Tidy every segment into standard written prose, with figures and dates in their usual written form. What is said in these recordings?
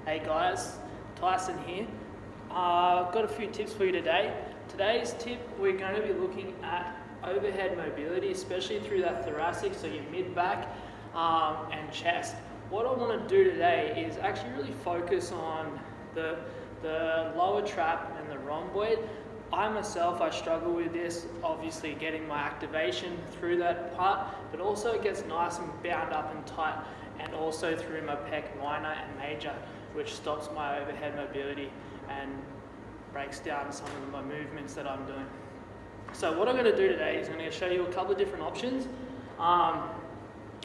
Hey guys, Tyson here. I've got a few tips for you today. Today's tip, we're going to be looking at overhead mobility, especially through that thoracic, so your mid-back and chest. What I want to do today is actually really focus on the lower trap and the rhomboid. I struggle with this, obviously getting my activation through that part, but also it gets nice and bound up and tight, and also through my pec minor and major, which stops my overhead mobility and breaks down some of my movements that I'm doing. So what I'm going to do today is I'm going to show you a couple of different options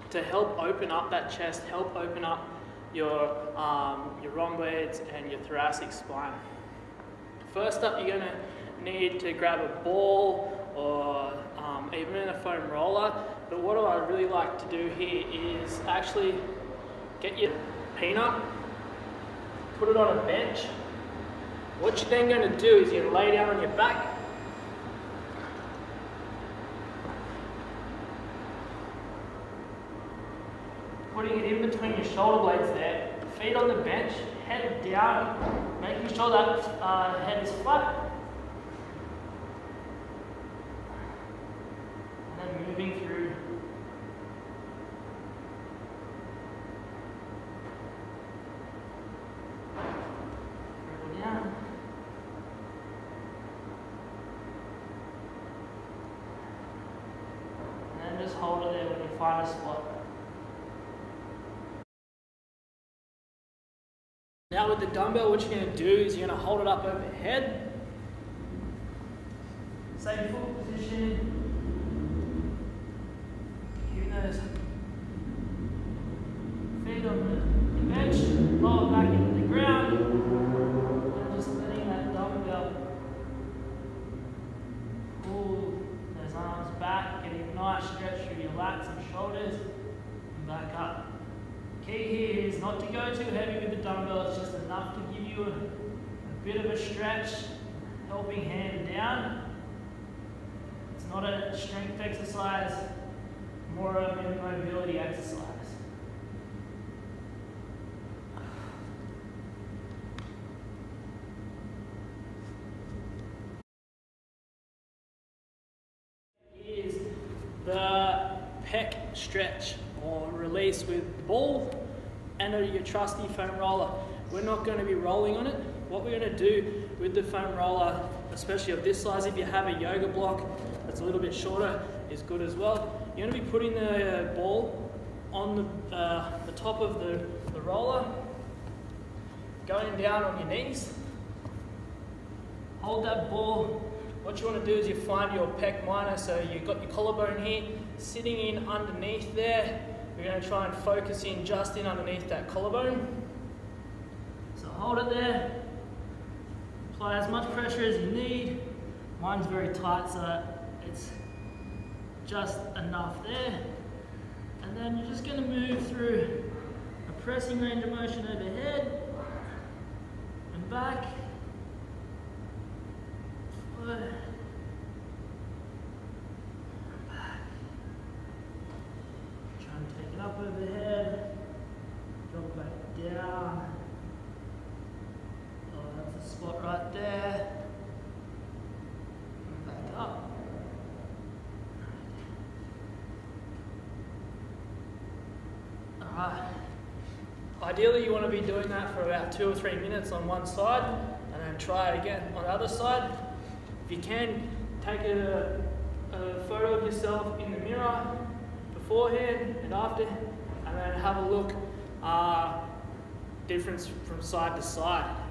to help open up that chest, help open up your rhomboids and your thoracic spine. First up, you're going to need to grab a ball or even a foam roller, but what I really like to do here is actually get your peanut, put it on a bench. What you're then going to do is you're going to lay down on your back, putting it in between your shoulder blades there, feet on the bench, head down, making sure that head is flat, and then moving through. Dribble down. And then just hold it there when you find a spot. Now with the dumbbell, what you're going to do is you're going to hold it up overhead. Same foot position. Keeping those feet on the bench, lower back into the ground, and just letting that dumbbell pull those arms back, getting a nice stretch through your lats and shoulders, and back up. Key here is not to go too heavy with the dumbbell, it's just enough to give you a bit of a stretch, helping hand down. It's not a strength exercise, more of a mobility exercise. Here's the pec stretch or release with the ball and your trusty foam roller. We're not going to be rolling on it. What we're going to do with the foam roller, especially of this size, if you have a yoga block that's a little bit shorter, is good as well. You're going to be putting the ball on the top of the roller, going down on your knees. Hold that ball. What you want to do is you find your pec minor, so you've got your collarbone here, sitting in underneath there. We're going to try and focus in just in underneath that collarbone. So hold it there. Apply as much pressure as you need. Mine's very tight, so it's just enough there. And then you're just going to move through a pressing range of motion overhead and back. Forward. Take it up overhead, drop back down. Oh, that's a spot right there. And back up. Alright. Ideally, you want to be doing that for about 2 or 3 minutes on one side, and then try it again on the other side. If you can, take a photo of yourself in the mirror beforehand and after, and then have a look difference from side to side.